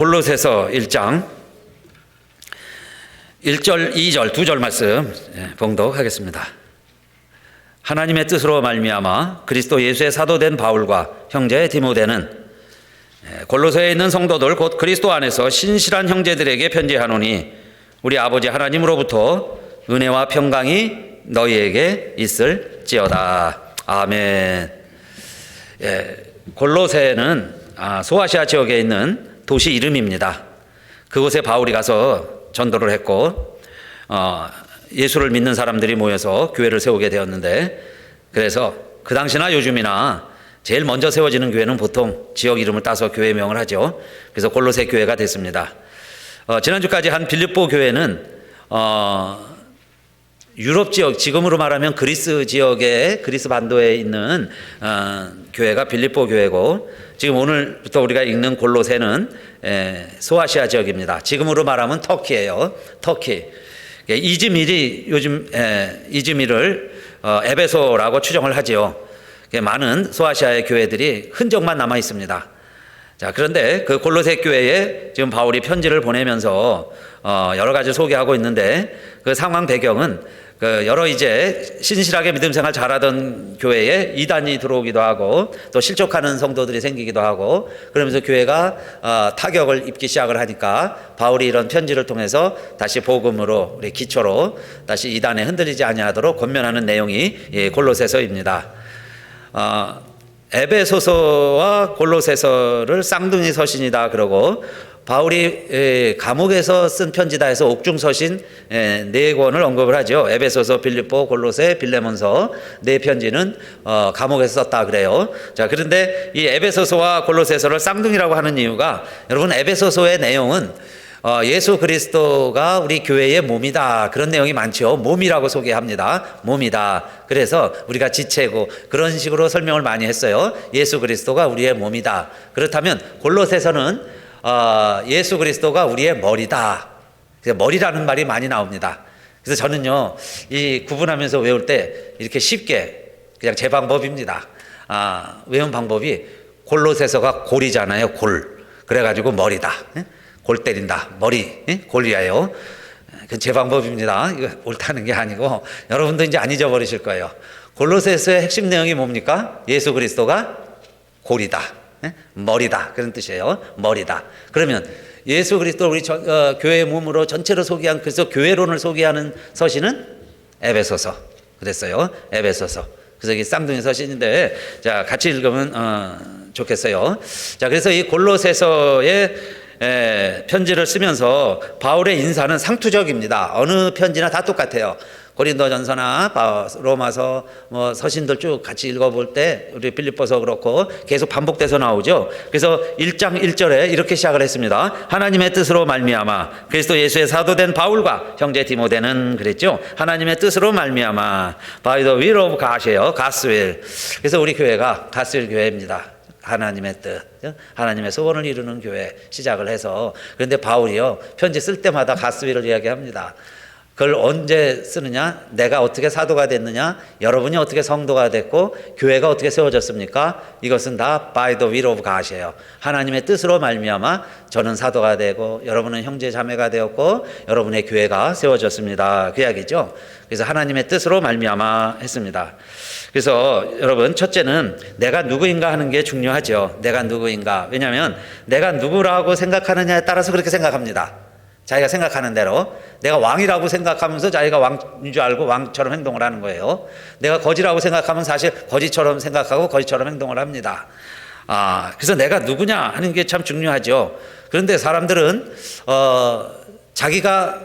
골로새서 1장 1절, 2절, 2절 말씀 봉독하겠습니다. 하나님의 뜻으로 말미암아 그리스도 예수의 사도된 바울과 형제 디모데는 골로새에 있는 성도들 곧 그리스도 안에서 신실한 형제들에게 편지하노니 우리 아버지 하나님으로부터 은혜와 평강이 너희에게 있을지어다. 아멘. 골로새는 소아시아 지역에 있는 도시 이름입니다. 그곳에 바울이 가서 전도를 했고 예수를 믿는 사람들이 모여서 교회를 세우게 되었는데, 그래서 그 당시나 요즘이나 제일 먼저 세워지는 교회는 보통 지역 이름을 따서 교회명을 하죠. 그래서 골로새 교회가 됐습니다. 지난주까지 한 빌립보 교회는 유럽 지역, 지금으로 말하면 그리스 지역에, 그리스 반도에 있는 교회가 빌립보 교회고, 지금 오늘부터 우리가 읽는 골로새는 소아시아 지역입니다. 지금으로 말하면 터키예요. 터키. 이즈밀이 요즘 이즈밀을 에베소라고 추정을 하지요. 많은 소아시아의 교회들이 흔적만 남아 있습니다. 자, 그런데 그 골로새 교회에 지금 바울이 편지를 보내면서 여러 가지 소개하고 있는데, 그 상황 배경은 여러 이제 신실하게 믿음 생활 잘하던 교회에 이단이 들어오기도 하고 또 실족하는 성도들이 생기기도 하고, 그러면서 교회가 타격을 입기 시작을 하니까 바울이 이런 편지를 통해서 다시 복음으로, 우리 기초로 다시 이단에 흔들리지 아니하도록 권면하는 내용이 골로새서입니다. 에베소서와 골로새서를 쌍둥이 서신이다 그러고, 바울이 감옥에서 쓴 편지다 해서 옥중서신 4권을 언급을 하죠. 에베소서, 빌립보, 골로새, 빌레몬서 네 편지는 감옥에서 썼다 그래요. 자, 그런데 이 에베소서와 골로새서를 쌍둥이라고 하는 이유가, 여러분, 에베소서의 내용은 예수 그리스도가 우리 교회의 몸이다, 그런 내용이 많죠. 몸이라고 소개합니다. 몸이다. 그래서 우리가 지체고 그런 식으로 설명을 많이 했어요. 예수 그리스도가 우리의 몸이다. 그렇다면 골로새서는 예수 그리스도가 우리의 머리다. 머리라는 말이 많이 나옵니다. 그래서 저는요, 이 구분하면서 외울 때 이렇게 쉽게, 그냥 제 방법입니다. 외운 방법이, 골로새서가 골이잖아요. 골. 그래가지고 머리다. 골 때린다. 머리. 골이에요. 그건 제 방법입니다. 이거 옳다는 게 아니고, 여러분도 이제 안 잊어버리실 거예요. 골로새서의 핵심 내용이 뭡니까? 예수 그리스도가 골이다. 머리다, 그런 뜻이에요. 머리다. 그러면 예수 그리스도를 우리 교회의 몸으로 전체로 소개한, 그래서 교회론을 소개하는 서신은 에베소서 그랬어요. 에베소서. 그래서 이게 쌍둥이 서신인데, 자, 같이 읽으면 좋겠어요. 자, 그래서 이 골로새서의 편지를 쓰면서 바울의 인사는 상투적입니다. 어느 편지나 다 똑같아요. 고린도전서나 로마서 서신들 쭉 같이 읽어볼 때, 우리 빌립보서 그렇고 계속 반복돼서 나오죠. 그래서 1장 1절에 이렇게 시작을 했습니다. 하나님의 뜻으로 말미암아 그리스도 예수의 사도된 바울과 형제 디모데는, 그랬죠. 하나님의 뜻으로 말미암아, by the will of God이에요. God's will. 그래서 우리 교회가 God's will 교회입니다. 하나님의 뜻, 하나님의 소원을 이루는 교회 시작을 해서, 그런데 바울이요, 편지 쓸 때마다 God's will을 이야기합니다. 그걸 언제 쓰느냐? 내가 어떻게 사도가 됐느냐? 여러분이 어떻게 성도가 됐고 교회가 어떻게 세워졌습니까? 이것은 다 by the will of God이에요. 하나님의 뜻으로 말미암아 저는 사도가 되고 여러분은 형제 자매가 되었고 여러분의 교회가 세워졌습니다. 그 이야기죠. 그래서 하나님의 뜻으로 말미암아 했습니다. 그래서 여러분, 첫째는 내가 누구인가 하는 게 중요하죠. 내가 누구인가. 왜냐하면 내가 누구라고 생각하느냐에 따라서 그렇게 생각합니다. 자기가 생각하는 대로. 내가 왕이라고 생각하면서 자기가 왕인 줄 알고 왕처럼 행동을 하는 거예요. 내가 거지라고 생각하면 사실 거지처럼 생각하고 거지처럼 행동을 합니다. 그래서 내가 누구냐 하는 게 참 중요하죠. 그런데 사람들은 자기가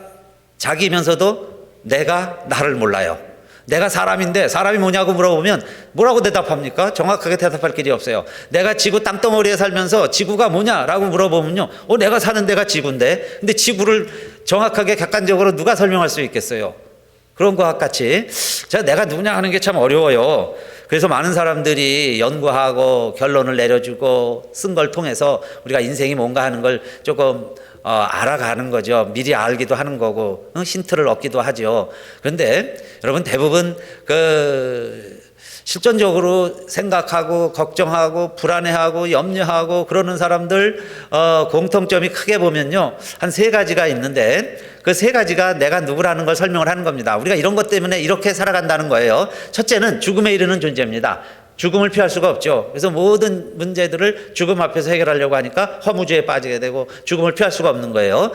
자기면서도 내가 나를 몰라요. 내가 사람인데 사람이 뭐냐고 물어보면 뭐라고 대답합니까? 정확하게 대답할 길이 없어요. 내가 지구 땅덩어리에 살면서 지구가 뭐냐라고 물어보면요, 내가 사는 데가 지구인데, 근데 지구를 정확하게 객관적으로 누가 설명할 수 있겠어요? 그런 것과 같이 내가 누구냐 하는 게 참 어려워요. 그래서 많은 사람들이 연구하고 결론을 내려주고 쓴 걸 통해서 우리가 인생이 뭔가 하는 걸 조금 알아가는 거죠. 미리 알기도 하는 거고 힌트를 얻기도 하죠. 그런데 여러분, 대부분 실존적으로 생각하고 걱정하고 불안해하고 염려하고 그러는 사람들 공통점이 크게 보면요, 한 세 가지가 있는데 그 세 가지가 내가 누구라는 걸 설명을 하는 겁니다. 우리가 이런 것 때문에 이렇게 살아간다는 거예요. 첫째는 죽음에 이르는 존재입니다. 죽음을 피할 수가 없죠. 그래서 모든 문제들을 죽음 앞에서 해결하려고 하니까 허무주의에 빠지게 되고 죽음을 피할 수가 없는 거예요.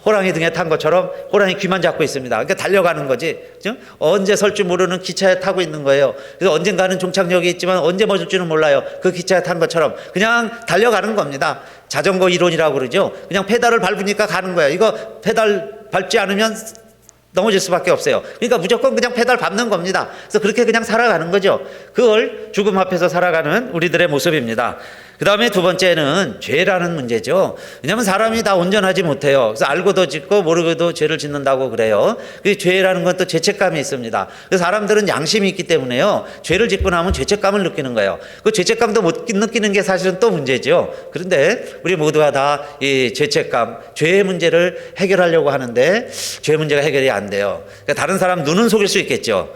호랑이 등에 탄 것처럼 호랑이 귀만 잡고 있습니다. 그러니까 달려가는 거지. 그죠? 언제 설 줄 모르는 기차에 타고 있는 거예요. 그래서 언젠가는 종착역이 있지만 언제 멎을지는 몰라요. 그 기차에 탄 것처럼 그냥 달려가는 겁니다. 자전거 이론이라고 그러죠. 그냥 페달을 밟으니까 가는 거예요. 이거 페달 밟지 않으면 넘어질 수밖에 없어요. 그러니까 무조건 그냥 페달 밟는 겁니다. 그래서 그렇게 그냥 살아가는 거죠. 그걸 죽음 앞에서 살아가는 우리들의 모습입니다. 그 다음에 두 번째는 죄라는 문제죠. 왜냐하면 사람이 다 온전하지 못해요. 그래서 알고도 짓고 모르고도 죄를 짓는다고 그래요. 그 죄라는 건 또 죄책감이 있습니다. 그래서 사람들은 양심이 있기 때문에요, 죄를 짓고 나면 죄책감을 느끼는 거예요. 그 죄책감도 못 느끼는 게 사실은 또 문제죠. 그런데 우리 모두가 다 이 죄책감, 죄의 문제를 해결하려고 하는데 죄 문제가 해결이 안 돼요. 그러니까 다른 사람 눈은 속일 수 있겠죠.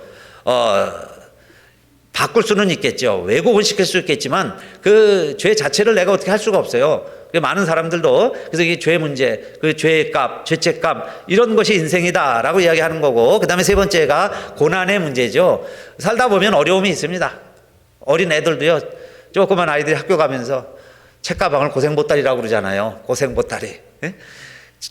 바꿀 수는 있겠죠. 왜곡은 시킬 수 있겠지만 그 죄 자체를 내가 어떻게 할 수가 없어요. 많은 사람들도 그래서 이 죄 문제, 그 죄의 값, 죄책감 이런 것이 인생이다라고 이야기하는 거고, 그 다음에 세 번째가 고난의 문제죠. 살다 보면 어려움이 있습니다. 어린 애들도요, 조그만 아이들이 학교 가면서 책가방을 고생보따리라고 그러잖아요. 고생보따리. 예?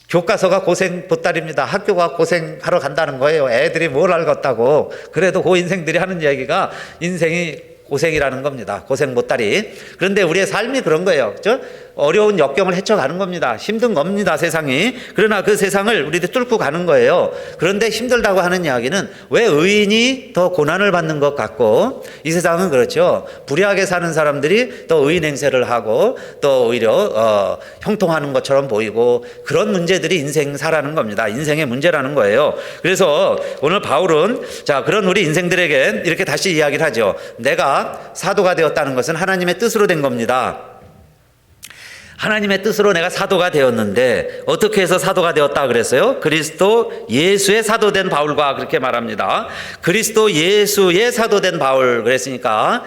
교과서가 고생보따리입니다. 학교가 고생하러 간다는 거예요. 애들이 뭘 알겠다고. 그래도 그 인생들이 하는 이야기가 인생이 고생이라는 겁니다. 고생보따리. 그런데 우리의 삶이 그런 거예요. 그렇죠? 어려운 역경을 헤쳐가는 겁니다. 힘든 겁니다, 세상이. 그러나 그 세상을 우리들이 뚫고 가는 거예요. 그런데 힘들다고 하는 이야기는 왜 의인이 더 고난을 받는 것 같고, 이 세상은 그렇죠. 불의하게 사는 사람들이 더 의인 행세를 하고 또 오히려 형통하는 것처럼 보이고, 그런 문제들이 인생사라는 겁니다. 인생의 문제라는 거예요. 그래서 오늘 바울은 자, 그런 우리 인생들에게 이렇게 다시 이야기를 하죠. 내가 사도가 되었다는 것은 하나님의 뜻으로 된 겁니다. 하나님의 뜻으로 내가 사도가 되었는데 어떻게 해서 사도가 되었다 그랬어요? 그리스도 예수의 사도된 바울과 그렇게 말합니다. 그리스도 예수의 사도된 바울 그랬으니까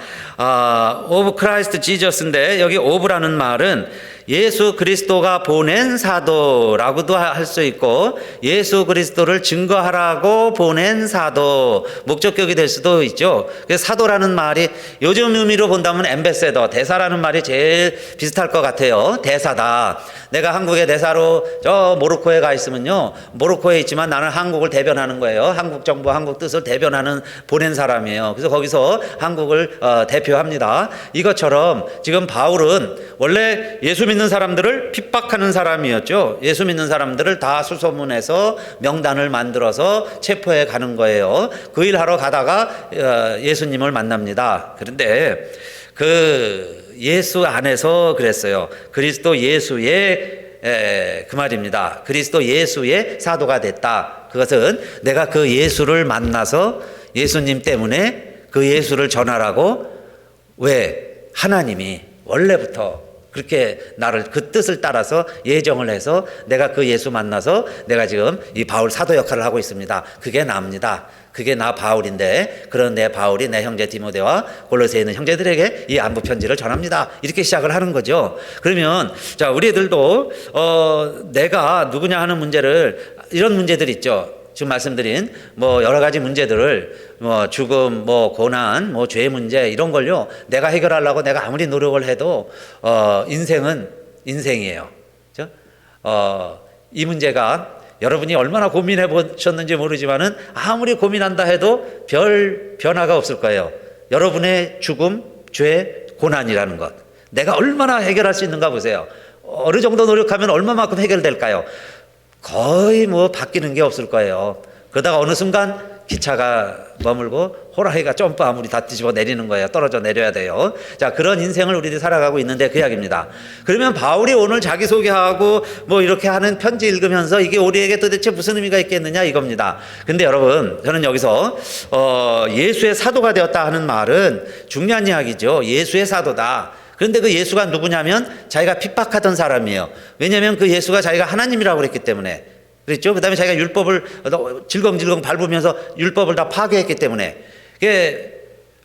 of Christ Jesus인데 여기 of라는 말은 예수 그리스도가 보낸 사도라고도 할 수 있고, 예수 그리스도를 증거하라고 보낸 사도, 목적격이 될 수도 있죠. 그래서 사도라는 말이 요즘 의미로 본다면 엠베세더, 대사라는 말이 제일 비슷할 것 같아요. 대사다. 내가 한국의 대사로 저 모로코에 가 있으면요, 모로코에 있지만 나는 한국을 대변하는 거예요. 한국 정부, 한국 뜻을 대변하는 보낸 사람이에요. 그래서 거기서 한국을 대표합니다. 이것처럼 지금 바울은 원래 예수 믿는 사람들을 핍박하는 사람이었죠. 예수 믿는 사람들을 다 수소문해서 명단을 만들어서 체포해 가는 거예요. 그 일 하러 가다가 예수님을 만납니다. 그런데 그 예수 안에서 그랬어요. 그리스도 예수의 그 말입니다. 그리스도 예수의 사도가 됐다. 그것은 내가 그 예수를 만나서 예수님 때문에 그 예수를 전하라고, 왜? 하나님이 원래부터 그렇게 나를 그 뜻을 따라서 예정을 해서 내가 그 예수 만나서 내가 지금 이 바울 사도 역할을 하고 있습니다. 그게 나입니다. 그게 나 바울인데, 그런 내 바울이 내 형제 디모데와 골로새에 있는 형제들에게 이 안부 편지를 전합니다. 이렇게 시작을 하는 거죠. 그러면 자, 우리 애들도 내가 누구냐 하는 문제를, 이런 문제들 있죠. 지금 말씀드린 뭐 여러 가지 문제들을 뭐 죽음, 뭐 고난, 뭐 죄 문제 이런 걸요, 내가 해결하려고 내가 아무리 노력을 해도 인생은 인생이에요. 그렇죠? 이 문제가 여러분이 얼마나 고민해 보셨는지 모르지만은 아무리 고민한다 해도 별 변화가 없을 거예요. 여러분의 죽음, 죄, 고난이라는 것, 내가 얼마나 해결할 수 있는가 보세요. 어느 정도 노력하면 얼마만큼 해결될까요? 거의 뭐 바뀌는 게 없을 거예요. 그러다가 어느 순간 기차가 머물고 호랑이가 점프 아무리 다 뒤집어 내리는 거예요. 떨어져 내려야 돼요. 자, 그런 인생을 우리들이 살아가고 있는데 그 이야기입니다. 그러면 바울이 오늘 자기소개하고 뭐 이렇게 하는 편지 읽으면서 이게 우리에게 도대체 무슨 의미가 있겠느냐 이겁니다. 근데 여러분, 저는 여기서 예수의 사도가 되었다 하는 말은 중요한 이야기죠. 예수의 사도다. 그런데 그 예수가 누구냐면 자기가 핍박하던 사람이에요. 왜냐하면 그 예수가 자기가 하나님이라고 그랬기 때문에 그랬죠. 그 다음에 자기가 율법을 질겅질겅 밟으면서 율법을 다 파괴했기 때문에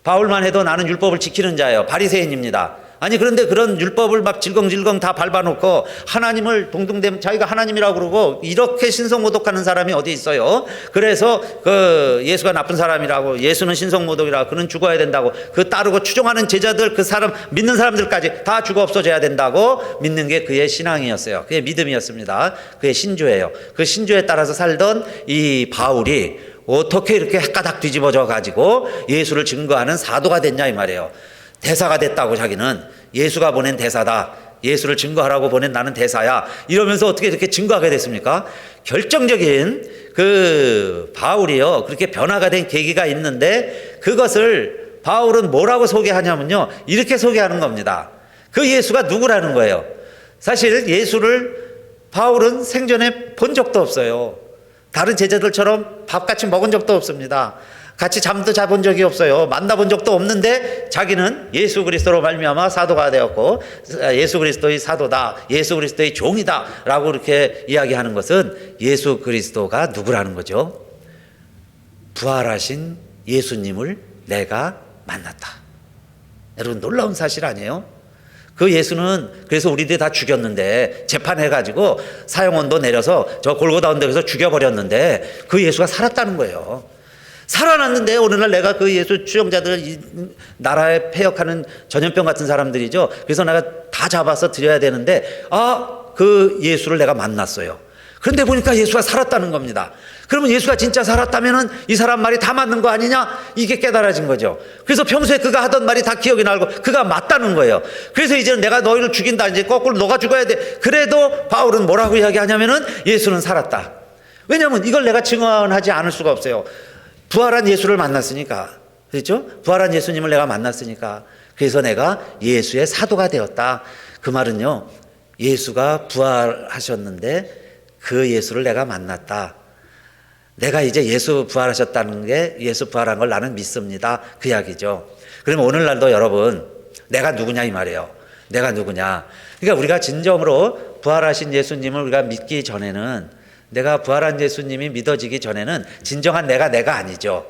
바울만 해도 나는 율법을 지키는 자예요. 바리새인입니다. 아니 그런데 그런 율법을 막 질겅질겅 다 밟아놓고 하나님을 동등됨 자기가 하나님이라고 그러고 이렇게 신성모독하는 사람이 어디 있어요? 그래서 그 예수가 나쁜 사람이라고, 예수는 신성모독이라고, 그는 죽어야 된다고, 그 따르고 추종하는 제자들, 그 사람 믿는 사람들까지 다 죽어 없어져야 된다고 믿는 게 그의 신앙이었어요. 그의 믿음이었습니다. 그의 신조예요. 그 신조에 따라서 살던 이 바울이 어떻게 이렇게 헷가닥 뒤집어져 가지고 예수를 증거하는 사도가 됐냐 이 말이에요. 대사가 됐다고, 자기는 예수가 보낸 대사다, 예수를 증거하라고 보낸 나는 대사야, 이러면서 어떻게 이렇게 증거하게 됐습니까? 결정적인 그 바울이요, 그렇게 변화가 된 계기가 있는데 그것을 바울은 뭐라고 소개하냐면요, 이렇게 소개하는 겁니다. 그 예수가 누구라는 거예요. 사실 예수를 바울은 생전에 본 적도 없어요. 다른 제자들처럼 밥같이 먹은 적도 없습니다. 같이 잠도 자본 적이 없어요. 만나본 적도 없는데 자기는 예수 그리스도로 말미암아 사도가 되었고 예수 그리스도의 사도다, 예수 그리스도의 종이다 라고 이렇게 이야기하는 것은 예수 그리스도가 누구라는 거죠? 부활하신 예수님을 내가 만났다. 여러분 놀라운 사실 아니에요? 그 예수는 그래서 우리들이 다 죽였는데, 재판해가지고 사형원도 내려서 저 골고다 언덕에서 죽여버렸는데 그 예수가 살았다는 거예요. 살아났는데 어느 날 내가 그 예수 추종자들, 이 나라에 폐역하는 전염병 같은 사람들이죠. 그래서 내가 다 잡아서 드려야 되는데 그 예수를 내가 만났어요. 그런데 보니까 예수가 살았다는 겁니다. 그러면 예수가 진짜 살았다면은 이 사람 말이 다 맞는 거 아니냐? 이게 깨달아진 거죠. 그래서 평소에 그가 하던 말이 다 기억이 나고 그가 맞다는 거예요. 그래서 이제는 내가 너희를 죽인다, 이제 거꾸로 너가 죽어야 돼. 그래도 바울은 뭐라고 이야기하냐면은 예수는 살았다. 왜냐하면 이걸 내가 증언하지 않을 수가 없어요. 부활한 예수를 만났으니까, 그렇죠? 부활한 예수님을 내가 만났으니까. 그래서 내가 예수의 사도가 되었다. 그 말은요, 예수가 부활하셨는데 그 예수를 내가 만났다. 내가 이제 예수 부활하셨다는 게, 예수 부활한 걸 나는 믿습니다, 그 이야기죠. 그러면 오늘날도 여러분, 내가 누구냐 이 말이에요. 내가 누구냐. 그러니까 우리가 진정으로 부활하신 예수님을 우리가 믿기 전에는, 내가 부활한 예수님이 믿어지기 전에는 진정한 내가 아니죠.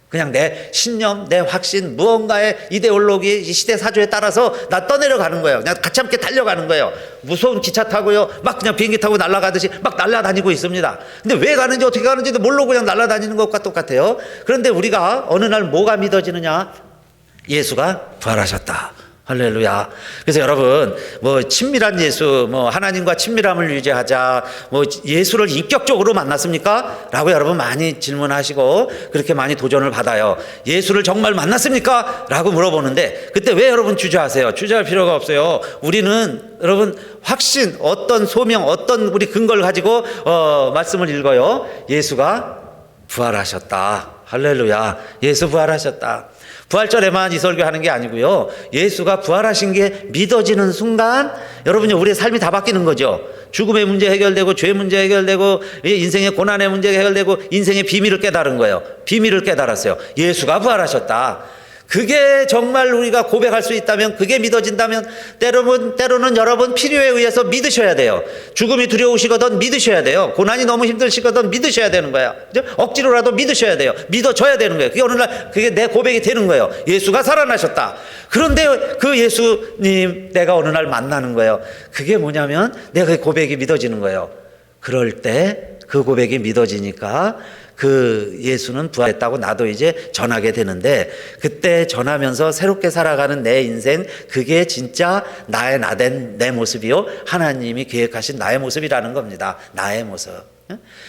그냥 내 신념, 내 확신, 무언가의 이데올로기, 이 시대 사조에 따라서 나 떠내려가는 거예요. 그냥 같이 함께 달려가는 거예요. 무서운 기차 타고요, 막 그냥 비행기 타고 날아가듯이 막 날아다니고 있습니다. 근데 왜 가는지 어떻게 가는지도 모르고 그냥 날아다니는 것과 똑같아요. 그런데 우리가 어느 날 뭐가 믿어지느냐? 예수가 부활하셨다. 할렐루야. 그래서 여러분, 뭐 친밀한 예수, 뭐 하나님과 친밀함을 유지하자, 뭐 예수를 인격적으로 만났습니까? 라고 여러분 많이 질문하시고 그렇게 많이 도전을 받아요. 예수를 정말 만났습니까? 라고 물어보는데 그때 왜 여러분 주저하세요? 주저할 필요가 없어요. 우리는 여러분 확신, 어떤 소명, 어떤 우리 근거를 가지고 말씀을 읽어요. 예수가 부활하셨다. 할렐루야. 예수 부활하셨다. 부활절에만 이 설교하는 게 아니고요, 예수가 부활하신 게 믿어지는 순간 여러분이 우리의 삶이 다 바뀌는 거죠. 죽음의 문제 해결되고, 죄 문제 해결되고, 인생의 고난의 문제가 해결되고, 인생의 비밀을 깨달은 거예요. 비밀을 깨달았어요. 예수가 부활하셨다. 그게 정말 우리가 고백할 수 있다면, 그게 믿어진다면 때로는 여러분 필요에 의해서 믿으셔야 돼요. 죽음이 두려우시거든 믿으셔야 돼요. 고난이 너무 힘드시거든 믿으셔야 되는 거야. 억지로라도 믿으셔야 돼요. 믿어줘야 되는 거예요. 그게 어느 날 그게 내 고백이 되는 거예요. 예수가 살아나셨다. 그런데 그 예수님 내가 어느 날 만나는 거예요. 그게 뭐냐면 내가 그 고백이 믿어지는 거예요. 그럴 때 그 고백이 믿어지니까 그 예수는 부활했다고 나도 이제 전하게 되는데, 그때 전하면서 새롭게 살아가는 내 인생, 그게 진짜 나의 나된 내 모습이요, 하나님이 계획하신 나의 모습이라는 겁니다. 나의 모습.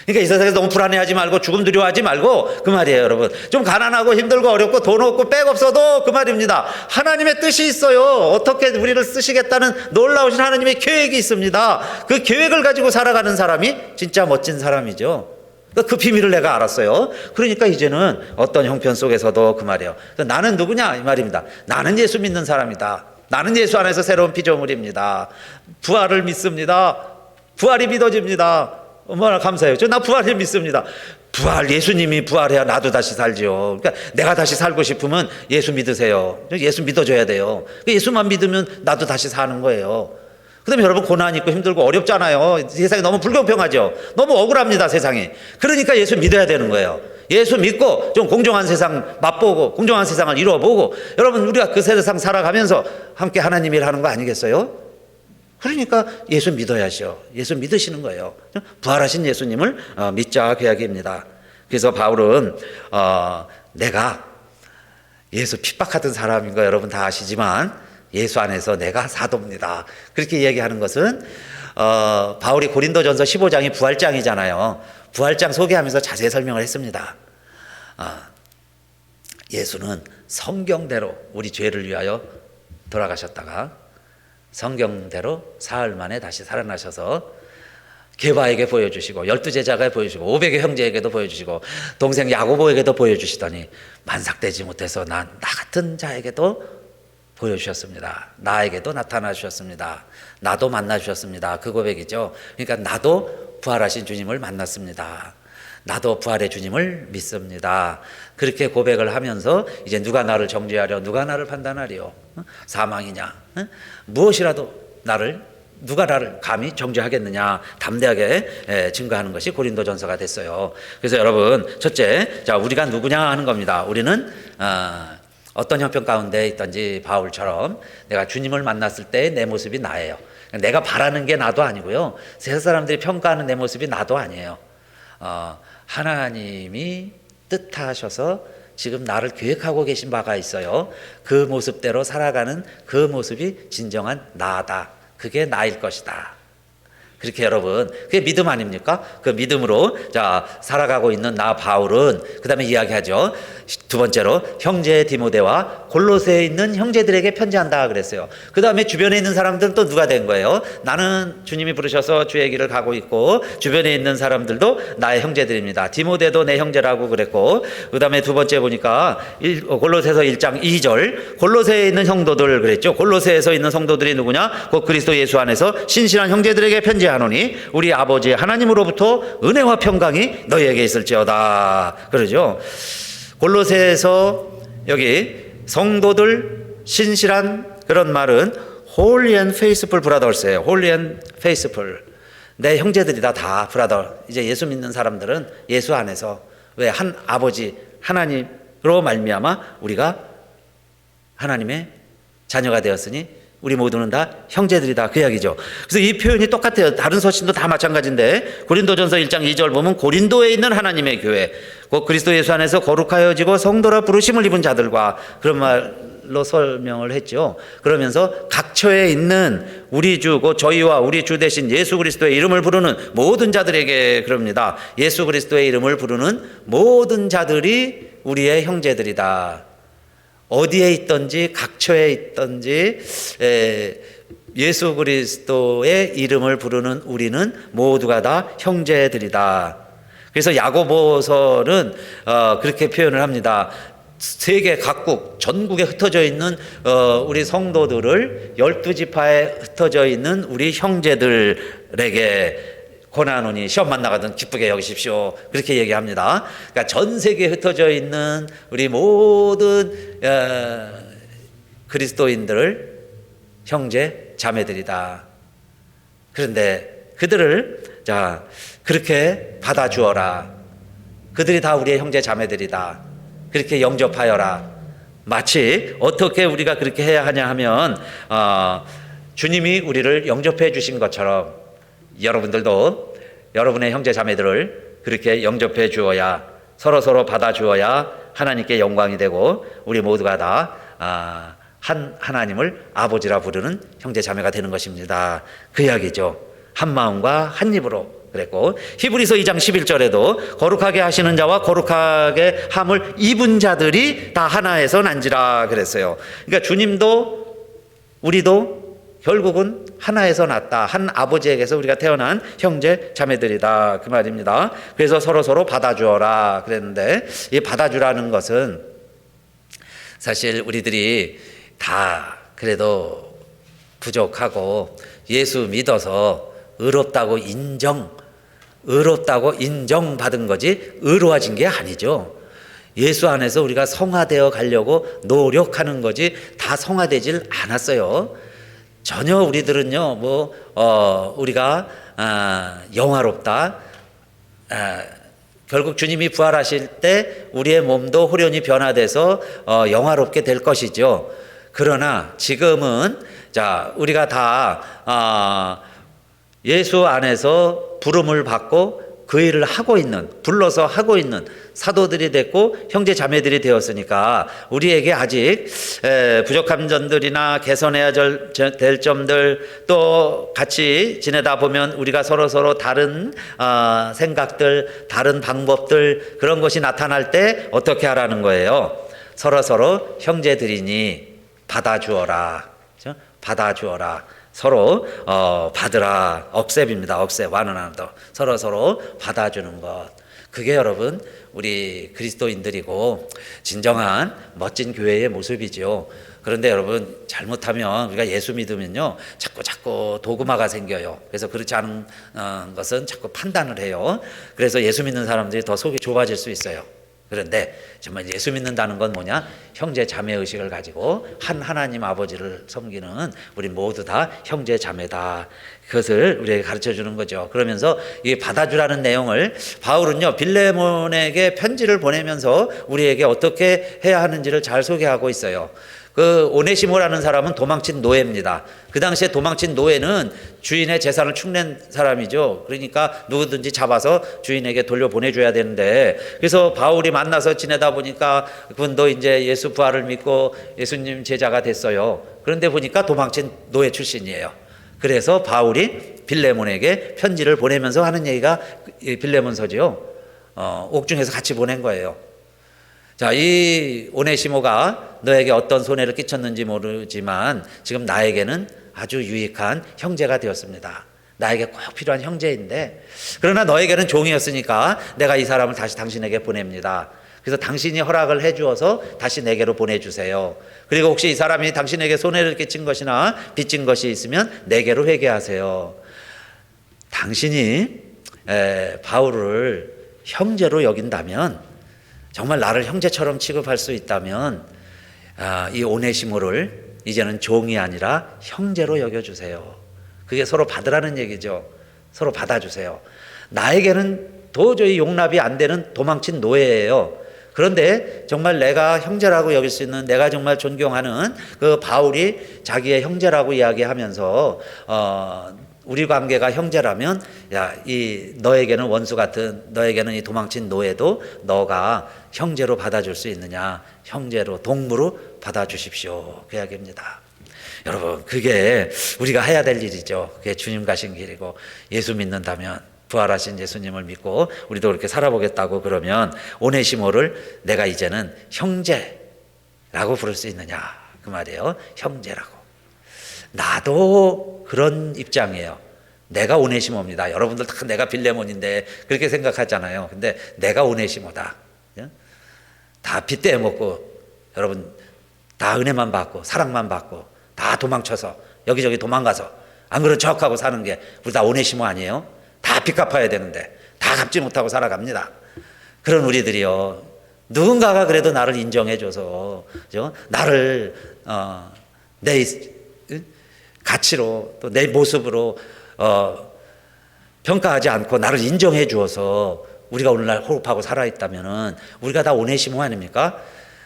그러니까 이 세상에서 너무 불안해하지 말고 죽음 두려워하지 말고, 그 말이에요 여러분. 좀 가난하고 힘들고 어렵고 돈 없고 백 없어도 그 말입니다. 하나님의 뜻이 있어요. 어떻게 우리를 쓰시겠다는 놀라우신 하나님의 계획이 있습니다. 그 계획을 가지고 살아가는 사람이 진짜 멋진 사람이죠. 그 비밀을 내가 알았어요. 그러니까 이제는 어떤 형편 속에서도 그 말이에요. 나는 누구냐 이 말입니다. 나는 예수 믿는 사람이다. 나는 예수 안에서 새로운 피조물입니다. 부활을 믿습니다. 부활이 믿어집니다. 얼마나 감사해요. 나 부활을 믿습니다. 부활, 예수님이 부활해야 나도 다시 살지요. 그러니까 내가 다시 살고 싶으면 예수 믿으세요. 예수 믿어줘야 돼요. 예수만 믿으면 나도 다시 사는 거예요. 그 다음에 여러분 고난 있고 힘들고 어렵잖아요. 세상이 너무 불공평하죠. 너무 억울합니다 세상이. 그러니까 예수 믿어야 되는 거예요. 예수 믿고 좀 공정한 세상 맛보고 공정한 세상을 이루어보고, 여러분 우리가 그 세상 살아가면서 함께 하나님 일 하는 거 아니겠어요? 그러니까 예수 믿어야죠. 예수 믿으시는 거예요. 부활하신 예수님을 믿자, 그 이야기입니다. 그래서 바울은 내가 예수 핍박하던 사람인 거 여러분 다 아시지만 예수 안에서 내가 사도입니다. 그렇게 얘기하는 것은 바울이 고린도전서 15장이 부활장이잖아요. 부활장 소개하면서 자세히 설명을 했습니다. 예수는 성경대로 우리 죄를 위하여 돌아가셨다가 성경대로 사흘 만에 다시 살아나셔서 게바에게 보여주시고 12제자가 보여주시고 500의 형제에게도 보여주시고 동생 야고보에게도 보여주시더니 만삭되지 못해서 나 같은 자에게도 보여주셨습니다. 나에게도 나타나 주셨습니다. 나도 만나 주셨습니다. 그 고백이죠. 그러니까 나도 부활하신 주님을 만났습니다. 나도 부활의 주님을 믿습니다. 그렇게 고백을 하면서 이제 누가 나를 정죄하려, 누가 나를 판단하리요? 사망이냐? 무엇이라도 누가 나를 감히 정죄하겠느냐? 담대하게 증거하는 것이 고린도전서가 됐어요. 그래서 여러분, 첫째, 자, 우리가 누구냐 하는 겁니다. 우리는 어떤 형편 가운데 있든지 바울처럼 내가 주님을 만났을 때 내 모습이 나예요. 내가 바라는 게 나도 아니고요. 세상 사람들이 평가하는 내 모습이 나도 아니에요. 하나님이 뜻하셔서 지금 나를 계획하고 계신 바가 있어요. 그 모습대로 살아가는 그 모습이 진정한 나다. 그게 나일 것이다. 그렇게 여러분, 그게 믿음 아닙니까? 그 믿음으로 자 살아가고 있는 나 바울은 그 다음에 이야기하죠. 두 번째로 형제 디모데와 골로새에 있는 형제들에게 편지한다 그랬어요. 그 다음에 주변에 있는 사람들은 또 누가 된 거예요? 나는 주님이 부르셔서 주의 길을 가고 있고 주변에 있는 사람들도 나의 형제들입니다. 디모데도 내 형제라고 그랬고, 그 다음에 두 번째 보니까 골로새서 1장 2절 골로새에 있는 성도들 그랬죠. 골로새에서 있는 성도들이 누구냐? 곧 그리스도 예수 안에서 신실한 형제들에게 편지하노니 우리 아버지 하나님으로부터 은혜와 평강이 너희에게 있을지어다. 그러죠. 골로새에서 여기 성도들 신실한 그런 말은 Holy and faithful brothers예요. Holy and faithful. 내 형제들이다 다 브라더. 이제 예수 믿는 사람들은 예수 안에서 왜 한 아버지 하나님으로 말미암아 우리가 하나님의 자녀가 되었으니 우리 모두는 다 형제들이다 그 이야기죠. 그래서 이 표현이 똑같아요. 다른 서신도 다 마찬가지인데 고린도전서 1장 2절 보면 고린도에 있는 하나님의 교회 곧 그리스도 예수 안에서 거룩하여지고 성도라 부르심을 입은 자들과 그런 말로 설명을 했죠. 그러면서 각처에 있는 우리 주 곧 저희와 우리 주 대신 예수 그리스도의 이름을 부르는 모든 자들에게 그럽니다. 예수 그리스도의 이름을 부르는 모든 자들이 우리의 형제들이다. 어디에 있든지 각처에 있든지 예수 그리스도의 이름을 부르는 우리는 모두가 다 형제들이다. 그래서 야고보서는 그렇게 표현을 합니다. 세계 각국 전국에 흩어져 있는 우리 성도들을 12지파에 흩어져 있는 우리 형제들에게 고난오니 시험만 나가든 기쁘게 여기십시오. 그렇게 얘기합니다. 그러니까 전 세계에 흩어져 있는 우리 모든 그리스도인들을 형제 자매들이다. 그런데 그들을 자 그렇게 받아주어라. 그들이 다 우리의 형제 자매들이다. 그렇게 영접하여라. 마치 어떻게 우리가 그렇게 해야 하냐 하면 주님이 우리를 영접해 주신 것처럼 여러분들도 여러분의 형제 자매들을 그렇게 영접해 주어야 서로 받아주어야 하나님께 영광이 되고 우리 모두가 다 하나님을 아버지라 부르는 형제 자매가 되는 것입니다. 그 이야기죠. 한 마음과 한 입으로 그랬고 히브리서 2장 11절에도 거룩하게 하시는 자와 거룩하게 함을 입은 자들이 다 하나에서 난지라 그랬어요. 그러니까 주님도 우리도 결국은 하나에서 났다. 한 아버지에게서 우리가 태어난 형제 자매들이다. 그 말입니다. 그래서 서로 받아주어라 그랬는데 이 받아주라는 것은 사실 우리들이 다 그래도 부족하고 예수 믿어서 의롭다고 인정받은 거지 의로워진 게 아니죠. 예수 안에서 우리가 성화되어 가려고 노력하는 거지 다 성화되질 않았어요. 전혀 우리들은요, 우리가 영화롭다, 결국 주님이 부활하실 때 우리의 몸도 호련히 변화돼서 영화롭게 될 것이죠. 그러나 지금은 자, 우리가 다 예수 안에서 부름을 받고 그 일을 하고 있는, 불러서 하고 있는 사도들이 됐고 형제 자매들이 되었으니까 우리에게 아직 부족한 점들이나 개선해야 될 점들, 또 같이 지내다 보면 우리가 서로 다른 생각들, 다른 방법들, 그런 것이 나타날 때 어떻게 하라는 거예요? 서로 형제들이니 받아주어라. 그렇죠? 받아주어라. 서로 받으라. 억셉입니다. 억셉. 완언하도 서로 받아주는 것. 그게 여러분 우리 그리스도인들이고 진정한 멋진 교회의 모습이죠. 그런데 여러분 잘못하면 우리가 예수 믿으면요 자꾸 도구마가 생겨요. 그래서 그렇지 않은 것은 자꾸 판단을 해요. 그래서 예수 믿는 사람들이 더 속이 좁아질 수 있어요. 그런데 정말 예수 믿는다는 건 뭐냐? 형제 자매 의식을 가지고 한 하나님 아버지를 섬기는 우리 모두 다 형제 자매다. 그것을 우리에게 가르쳐 주는 거죠. 그러면서 이 받아주라는 내용을 바울은요 빌레몬에게 편지를 보내면서 우리에게 어떻게 해야 하는지를 잘 소개하고 있어요. 그 오네시모라는 사람은 도망친 노예입니다. 그 당시에 도망친 노예는 주인의 재산을 축낸 사람이죠. 그러니까 누구든지 잡아서 주인에게 돌려보내줘야 되는데, 그래서 바울이 만나서 지내다 보니까 그분도 이제 예수 부활을 믿고 예수님 제자가 됐어요. 그런데 보니까 도망친 노예 출신이에요. 그래서 바울이 빌레몬에게 편지를 보내면서 하는 얘기가 빌레몬서지요. 옥중에서 같이 보낸 거예요. 자, 이 오네시모가 너에게 어떤 손해를 끼쳤는지 모르지만 지금 나에게는 아주 유익한 형제가 되었습니다. 나에게 꼭 필요한 형제인데, 그러나 너에게는 종이었으니까 내가 이 사람을 다시 당신에게 보냅니다. 그래서 당신이 허락을 해주어서 다시 내게로 보내주세요. 그리고 혹시 이 사람이 당신에게 손해를 끼친 것이나 빚진 것이 있으면 내게로 회개하세요. 당신이 바울을 형제로 여긴다면, 정말 나를 형제처럼 취급할 수 있다면 이 오네시모를 이제는 종이 아니라 형제로 여겨주세요. 그게 서로 받으라는 얘기죠. 서로 받아주세요. 나에게는 도저히 용납이 안 되는 도망친 노예예요. 그런데 정말 내가 형제라고 여길 수 있는, 내가 정말 존경하는 그 바울이 자기의 형제라고 이야기하면서 우리 관계가 형제라면, 야, 이 너에게는 원수 같은, 너에게는 이 도망친 노예도 너가 형제로 받아줄 수 있느냐? 형제로, 동무로 받아주십시오. 그 이야기입니다. 여러분, 그게 우리가 해야 될 일이죠. 그게 주님 가신 길이고, 예수 믿는다면, 부활하신 예수님을 믿고 우리도 그렇게 살아보겠다고 그러면 오네시모를 내가 이제는 형제라고 부를 수 있느냐? 그 말이에요. 형제라고. 나도 그런 입장이에요. 내가 오네시모입니다. 여러분들 다 내가 빌레몬인데 그렇게 생각하잖아요. 근데 내가 오네시모다. 다 빚대 먹고, 여러분 다 은혜만 받고 사랑만 받고 다 도망쳐서 여기저기 도망가서 안 그런 척하고 사는 게 우리 다 오네시모 아니에요? 다 빚 갚아야 되는데 다 갚지 못하고 살아갑니다. 그런 우리들이요, 누군가가 그래도 나를 인정해줘서, 그죠? 나를 내 가치로 또 내 모습으로 평가하지 않고 나를 인정해 주어서 우리가 오늘날 호흡하고 살아있다면은 우리가 다 오네시모 아닙니까?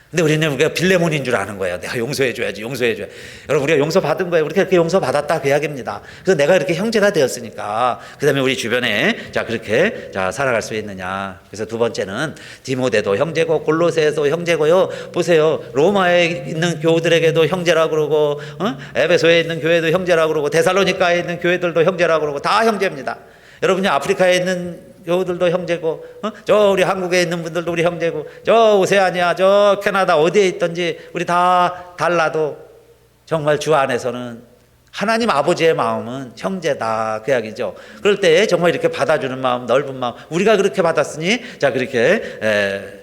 근데 우리가 빌레몬인 줄 아는 거예요. 내가 용서해줘야지. 여러분, 우리가 용서받은 거예요. 우리가 이렇게 용서받았다, 그 이야기입니다. 그래서 내가 이렇게 형제가 되었으니까 그 다음에 우리 주변에 그렇게 살아갈 수 있느냐. 그래서 두 번째는 디모데도 형제고 골로새도 형제고요. 보세요, 로마에 있는 교우들에게도 형제라고 그러고, 에베소에 있는 교회도 형제라고 그러고, 데살로니가에 있는 교회들도 형제라고 그러고, 다 형제입니다. 여러분이 아프리카에 있는 교우들도 형제고, 저 우리 한국에 있는 분들도 우리 형제고, 저 오세아니아, 저 캐나다 어디에 있든지 우리 다 달라도 정말 주 안에서는 하나님 아버지의 마음은 형제다, 그 이야기죠. 그럴 때 정말 이렇게 받아주는 마음, 넓은 마음, 우리가 그렇게 받았으니 그렇게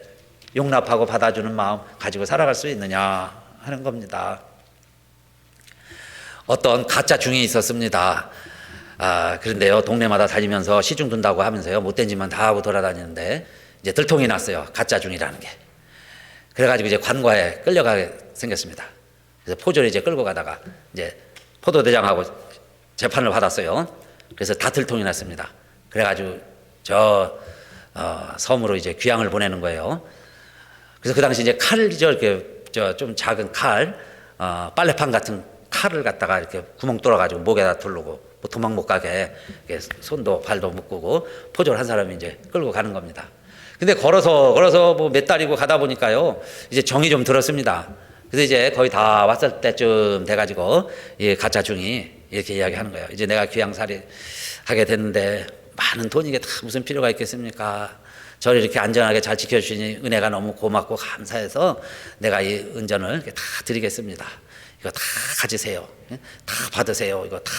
용납하고 받아주는 마음 가지고 살아갈 수 있느냐 하는 겁니다. 어떤 가짜 중이 있었습니다. 그런데요, 동네마다 다니면서 시중 둔다고 하면서요, 못된 짓만 다 하고 돌아다니는데 이제 들통이 났어요. 가짜 중이라는 게. 그래가지고 이제 관과에 끌려가게 생겼습니다. 그래서 포졸이 이제 끌고 가다가 이제 포도대장하고 재판을 받았어요. 그래서 다 들통이 났습니다. 그래가지고 저 섬으로 이제 귀향을 보내는 거예요. 그래서 그 당시 이제 칼이죠. 이렇게 좀 작은 칼, 빨래판 같은 칼을 갖다가 이렇게 구멍 뚫어가지고 목에다 두르고 뭐 도망 못 가게 이렇게 손도 발도 묶고 포졸 한 사람이 이제 끌고 가는 겁니다. 근데 걸어서 뭐 몇 달이고 가다 보니까요, 이제 정이 좀 들었습니다. 그래서 이제 거의 다 왔을 때쯤 돼가지고 이 가짜 중이 이렇게 이야기하는 거예요. 이제 내가 귀향살이 하게 됐는데 많은 돈이 다 무슨 필요가 있겠습니까? 저를 이렇게 안전하게 잘 지켜주시니 은혜가 너무 고맙고 감사해서 내가 이 은전을 이렇게 다 드리겠습니다. 이거 다 가지세요. 다 받으세요. 이거 다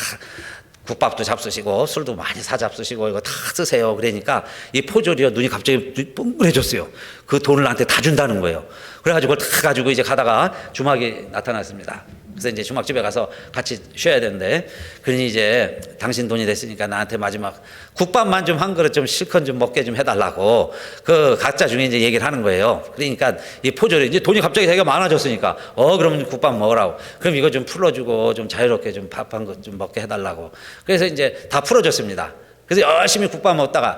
국밥도 잡수시고 술도 많이 사 잡수시고 이거 다 쓰세요. 그러니까 이 포졸이요, 눈이 갑자기 뻥그레졌어요. 그 돈을 나한테 다 준다는 거예요. 그래가지고 그걸 다 가지고 이제 가다가 주막이 나타났습니다. 그래서 이제 주막집에 가서 같이 쉬어야 되는데, 그러니 이제 당신 돈이 됐으니까 나한테 마지막 국밥만 좀 한 그릇 좀 실컷 좀 먹게 좀 해달라고 그 가짜 중에 이제 얘기를 하는 거예요. 그러니까 이 포졸이 이제 돈이 갑자기 되게 많아졌으니까 그럼 국밥 먹으라고. 그럼 이거 좀 풀어주고 좀 자유롭게 좀 밥 한 것 좀 먹게 해달라고. 그래서 이제 다 풀어줬습니다. 그래서 열심히 국밥 먹다가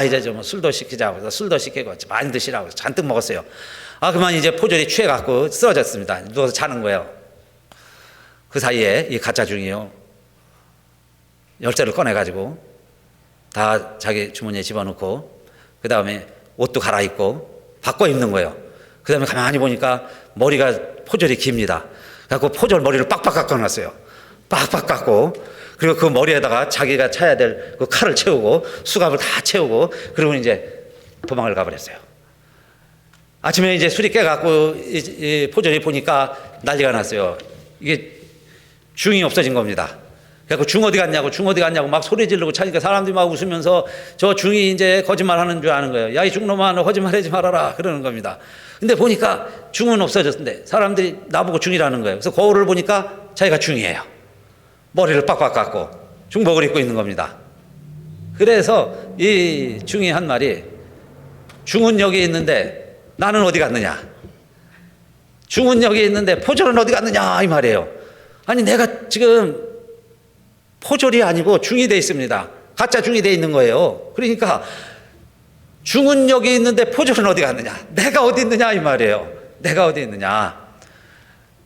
이제 좀 술도 시키자고 해서 술도 시키고 많이 드시라고 해서 잔뜩 먹었어요. 그만 이제 포졸이 취해갖고 쓰러졌습니다. 누워서 자는 거예요. 그 사이에 이 가짜 중이요, 열쇠를 꺼내가지고 다 자기 주머니에 집어넣고 그 다음에 옷도 갈아입고 바꿔 입는 거예요. 그 다음에 가만히 보니까 머리가 포졸이 깁니다. 그래서 포졸 머리를 빡빡 깎아놨어요. 빡빡 깎고, 그리고 그 머리에다가 자기가 차야 될 그 칼을 채우고 수갑을 다 채우고, 그리고 이제 도망을 가버렸어요. 아침에 이제 술이 깨갖고 이 포졸이 보니까 난리가 났어요. 이게 중이 없어진 겁니다. 그래서 중 어디 갔냐고 막 소리 지르고 차니까 사람들이 막 웃으면서 저 중이 이제 거짓말 하는 줄 아는 거예요. 야, 이 중놈아, 너 거짓말 하지 말아라. 그러는 겁니다. 근데 보니까 중은 없어졌는데 사람들이 나보고 중이라는 거예요. 그래서 거울을 보니까 자기가 중이에요. 머리를 빡빡 깎고 중복을 입고 있는 겁니다. 그래서 이 중이 한 말이, 중은 여기 있는데 나는 어디 갔느냐? 중은 여기 있는데 포졸은 어디 갔느냐? 이 말이에요. 아니, 내가 지금 포졸이 아니고 중이 돼 있습니다. 가짜 중이 돼 있는 거예요. 그러니까 중은 여기 있는데 포졸은 어디 갔느냐? 내가 어디 있느냐? 이 말이에요. 내가 어디 있느냐?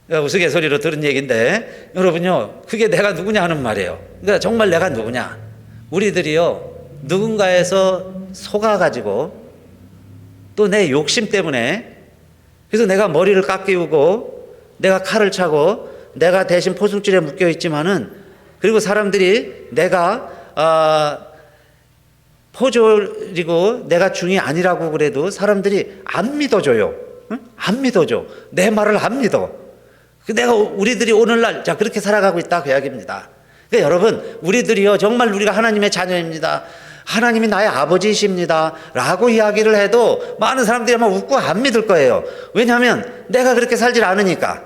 우스갯소리로 들은 얘기인데, 여러분요, 그게 내가 누구냐 하는 말이에요. 그러니까 정말 내가 누구냐? 우리들이요, 누군가에서 속아가지고 또 내 욕심 때문에, 그래서 내가 머리를 깎이우고 내가 칼을 차고 내가 대신 포승줄에 묶여 있지만은, 그리고 사람들이 내가 포졸이고 내가 중이 아니라고 그래도 사람들이 안 믿어줘요. 응? 안 믿어줘. 내 말을 안 믿어. 우리들이 오늘날 그렇게 살아가고 있다, 그 이야기입니다. 그러니까 여러분, 우리들이요, 정말 우리가 하나님의 자녀입니다, 하나님이 나의 아버지이십니다 라고 이야기를 해도 많은 사람들이 아마 웃고 안 믿을 거예요. 왜냐하면 내가 그렇게 살질 않으니까.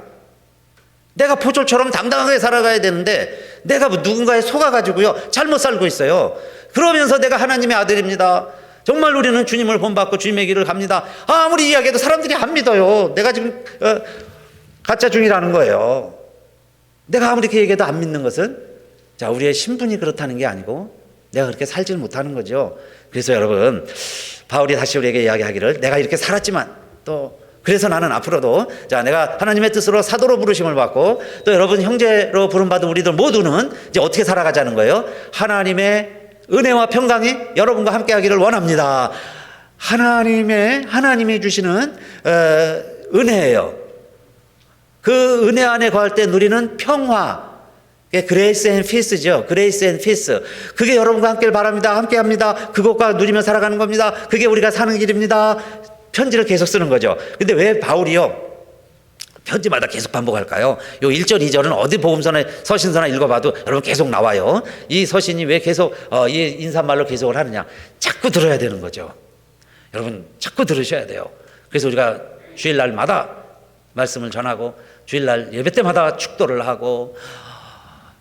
내가 포졸처럼 당당하게 살아가야 되는데 내가 누군가에 속아가지고요, 잘못 살고 있어요. 그러면서 내가 하나님의 아들입니다, 정말 우리는 주님을 본받고 주님의 길을 갑니다, 아무리 이야기해도 사람들이 안 믿어요. 내가 지금 가짜 중이라는 거예요. 내가 아무리 이렇게 얘기해도 안 믿는 것은, 우리의 신분이 그렇다는 게 아니고 내가 그렇게 살질 못하는 거죠. 그래서 여러분, 바울이 다시 우리에게 이야기하기를, 내가 이렇게 살았지만 또 그래서 나는 앞으로도 내가 하나님의 뜻으로 사도로 부르심을 받고 또 여러분 형제로 부름받은 우리들 모두는 이제 어떻게 살아가자는 거예요? 하나님의 은혜와 평강이 여러분과 함께 하기를 원합니다. 하나님이 주시는 은혜예요. 그 은혜 안에 거할 때 누리는 평화, 그레이스 앤 피스죠. 그레이스 앤 피스. 그게 여러분과 함께를 바랍니다. 함께합니다. 그것과 누리며 살아가는 겁니다. 그게 우리가 사는 길입니다. 편지를 계속 쓰는 거죠. 근데 왜 바울이요, 편지마다 계속 반복할까요? 요 1절, 2절은 어디 복음서나 서신서나 읽어봐도 여러분 계속 나와요. 이 서신이 왜 계속 이 인사말로 계속을 하느냐? 자꾸 들어야 되는 거죠. 여러분, 자꾸 들으셔야 돼요. 그래서 우리가 주일날마다 말씀을 전하고 주일날 예배 때마다 축도를 하고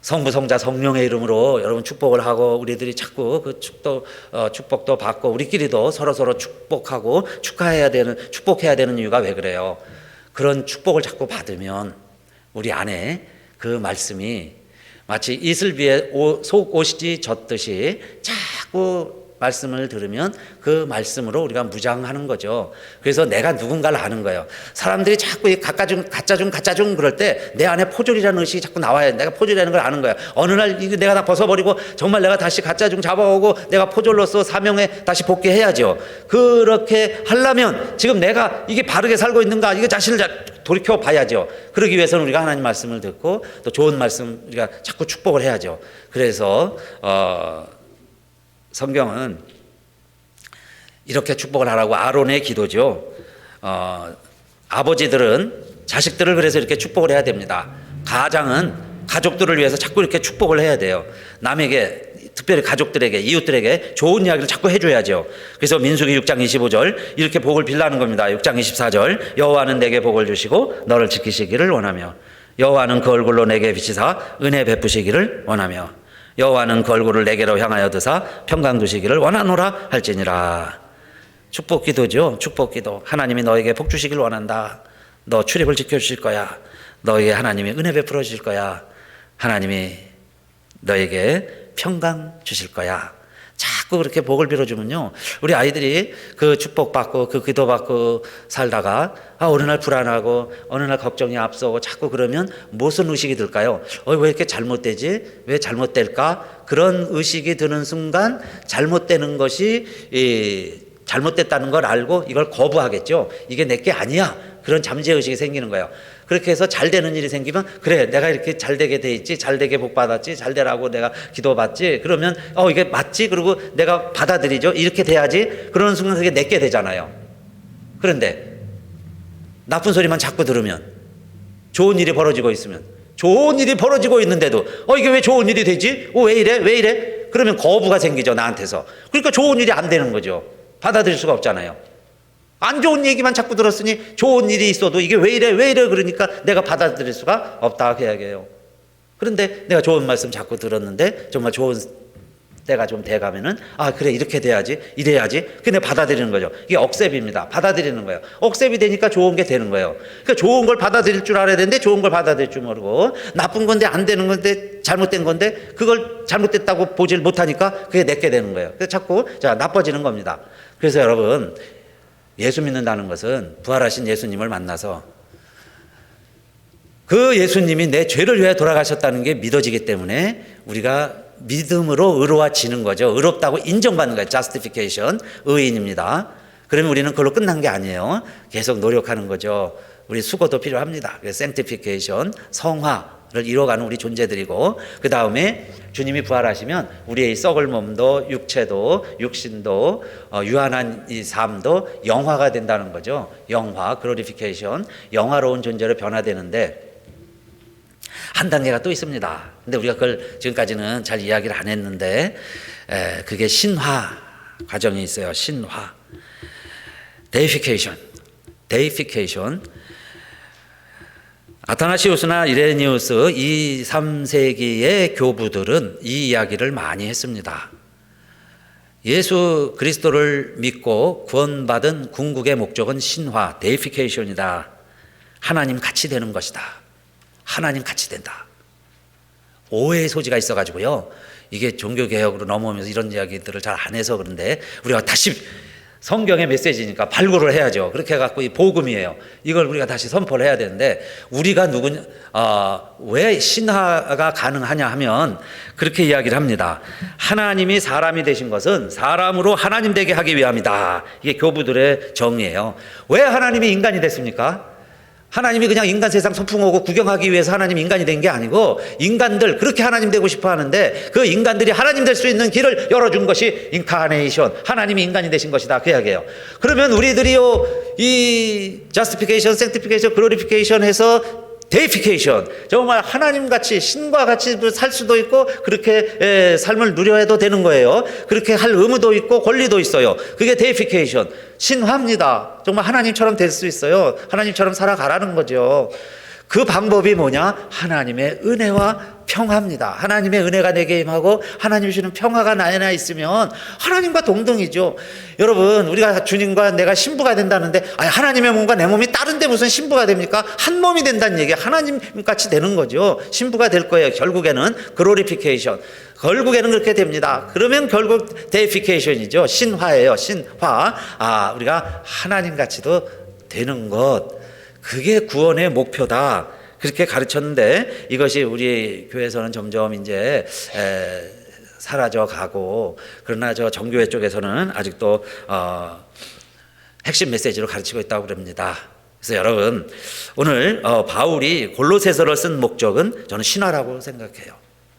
성부, 성자, 성령의 이름으로 여러분 축복을 하고, 우리들이 자꾸 그 축복도 받고 우리끼리도 서로 축복하고 축복해야 되는 이유가 왜 그래요? 그런 축복을 자꾸 받으면 우리 안에 그 말씀이 마치 이슬비에 속옷이 젖듯이 자꾸 말씀을 들으면 그 말씀으로 우리가 무장하는 거죠. 그래서 내가 누군가를 아는 거예요. 사람들이 자꾸 가짜 중 그럴 때 내 안에 포졸이라는 의식이 자꾸 나와요. 내가 포졸이라는 걸 아는 거예요. 어느 날 이거 내가 다 벗어버리고 정말 내가 다시 가짜 중 잡아오고 내가 포졸로서 사명에 다시 복귀해야죠. 그렇게 하려면 지금 내가 이게 바르게 살고 있는가 이거 자신을 돌이켜 봐야죠. 그러기 위해서는 우리가 하나님 말씀을 듣고 또 좋은 말씀 우리가 자꾸 축복을 해야죠. 그래서 성경은 이렇게 축복을 하라고 아론의 기도죠. 아버지들은 자식들을 그래서 이렇게 축복을 해야 됩니다. 가장은 가족들을 위해서 자꾸 이렇게 축복을 해야 돼요. 남에게 특별히 가족들에게 이웃들에게 좋은 이야기를 자꾸 해줘야죠. 그래서 민수기 6장 25절 이렇게 복을 빌라는 겁니다. 6장 24절 여호와는 내게 복을 주시고 너를 지키시기를 원하며 여호와는 그 얼굴로 내게 비치사 은혜 베푸시기를 원하며 여호와는 그 얼굴을 내게로 향하여 드사 평강 두시기를 원하노라 할지니라. 축복 기도죠. 축복 기도. 하나님이 너에게 복 주시기를 원한다. 너 출입을 지켜주실 거야. 너에게 하나님이 은혜 베풀어 주실 거야. 하나님이 너에게 평강 주실 거야. 자꾸 그렇게 복을 빌어주면요, 우리 아이들이 그 축복받고 그 기도받고 살다가 어느 날 불안하고 어느 날 걱정이 앞서고 자꾸 그러면 무슨 의식이 들까요? 왜 이렇게 잘못되지? 왜 잘못될까? 그런 의식이 드는 순간 잘못되는 것이 잘못됐다는 걸 알고 이걸 거부하겠죠. 이게 내게 아니야. 그런 잠재의식이 생기는 거예요. 그렇게 해서 잘 되는 일이 생기면 그래 내가 이렇게 잘 되게 돼 있지, 잘 되게 복 받았지, 잘 되라고 내가 기도받지, 그러면 이게 맞지, 그리고 내가 받아들이죠, 이렇게 돼야지, 그러는 순간 그게 내게 되잖아요. 그런데 나쁜 소리만 자꾸 들으면, 좋은 일이 벌어지고 있으면, 좋은 일이 벌어지고 있는데도 이게 왜 좋은 일이 되지? 왜 이래? 왜 이래? 그러면 거부가 생기죠, 나한테서. 그러니까 좋은 일이 안 되는 거죠. 받아들일 수가 없잖아요. 안 좋은 얘기만 자꾸 들었으니 좋은 일이 있어도 이게 왜 이래 왜 이래 그러니까 내가 받아들일 수가 없다 그 이야기예요. 그런데 내가 좋은 말씀 자꾸 들었는데 정말 좋은 때가 좀 돼가면은 그래 이렇게 돼야지 이래야지 근데 받아들이는 거죠. 이게 억셉입니다. 받아들이는 거예요. 억셉이 되니까 좋은 게 되는 거예요. 그러니까 좋은 걸 받아들일 줄 알아야 되는데 좋은 걸 받아들일 줄 모르고 나쁜 건데 안 되는 건데 잘못된 건데 그걸 잘못됐다고 보질 못하니까 그게 내게 되는 거예요. 그래서 자꾸 나빠지는 겁니다. 그래서 여러분, 예수 믿는다는 것은 부활하신 예수님을 만나서 그 예수님이 내 죄를 위해 돌아가셨다는 게 믿어지기 때문에 우리가 믿음으로 의로워지는 거죠. 의롭다고 인정받는 거예요. justification, 의인입니다. 그러면 우리는 그걸로 끝난 게 아니에요. 계속 노력하는 거죠. 우리 수고도 필요합니다. 그래서 sanctification, 성화를 이뤄가는 우리 존재들이고, 그 다음에 주님이 부활하시면 우리의 썩을 몸도 육체도 육신도 유한한 이 삶도 영화가 된다는 거죠. 영화, glorification, 영화로운 존재로 변화되는데 한 단계가 또 있습니다. 근데 우리가 그걸 지금까지는 잘 이야기를 안 했는데 그게 신화 과정이 있어요. 신화, deification. 아타나시우스나 이레니우스 2, 3세기의 교부들은 이 이야기를 많이 했습니다. 예수 그리스도를 믿고 구원받은 궁극의 목적은 신화, 데이피케이션이다. 하나님 같이 되는 것이다. 하나님 같이 된다. 오해의 소지가 있어가지고요. 이게 종교개혁으로 넘어오면서 이런 이야기들을 잘 안 해서 그런데 우리가 다시 성경의 메시지니까 발굴을 해야죠. 그렇게 해갖고 이 복음이에요. 이걸 우리가 다시 선포를 해야 되는데 우리가 왜 신화가 가능하냐 하면 그렇게 이야기를 합니다. 하나님이 사람이 되신 것은 사람으로 하나님 되게 하기 위함이다. 이게 교부들의 정의예요. 왜 하나님이 인간이 됐습니까? 하나님이 그냥 인간 세상 소풍 오고 구경하기 위해서 하나님이 인간이 된 게 아니고 인간들 그렇게 하나님 되고 싶어 하는데 그 인간들이 하나님 될 수 있는 길을 열어준 것이 인카네이션, 하나님이 인간이 되신 것이다 그 이야기예요. 그러면 우리들이요 이 justification, sanctification, glorification 해서 데이피케이션, 정말 하나님같이 신과 같이 살 수도 있고 그렇게 삶을 누려야 되는 거예요. 그렇게 할 의무도 있고 권리도 있어요. 그게 데이피케이션, 신화입니다. 정말 하나님처럼 될 수 있어요. 하나님처럼 살아가라는 거죠. 그 방법이 뭐냐? 하나님의 은혜와 평화입니다. 하나님의 은혜가 내게 임하고 하나님 주시는 평화가 나에 있으면 하나님과 동등이죠. 여러분, 우리가 주님과 내가 신부가 된다는데, 아니, 하나님의 몸과 내 몸이 다른데 무슨 신부가 됩니까? 한 몸이 된다는 얘기가 하나님같이 되는 거죠. 신부가 될 거예요. 결국에는 글로리피케이션. 결국에는 그렇게 됩니다. 그러면 결국 데이피케이션이죠. 신화예요. 신화. 우리가 하나님같이도 되는 것. 그게 구원의 목표다. 그렇게 가르쳤는데 이것이 우리 교회에서는 점점 이제 사라져 가고, 그러나 저 정교회 쪽에서는 아직도 핵심 메시지로 가르치고 있다고 그럽니다. 그래서 여러분, 오늘 바울이 골로새서를 쓴 목적은 저는 신화라고 생각해요.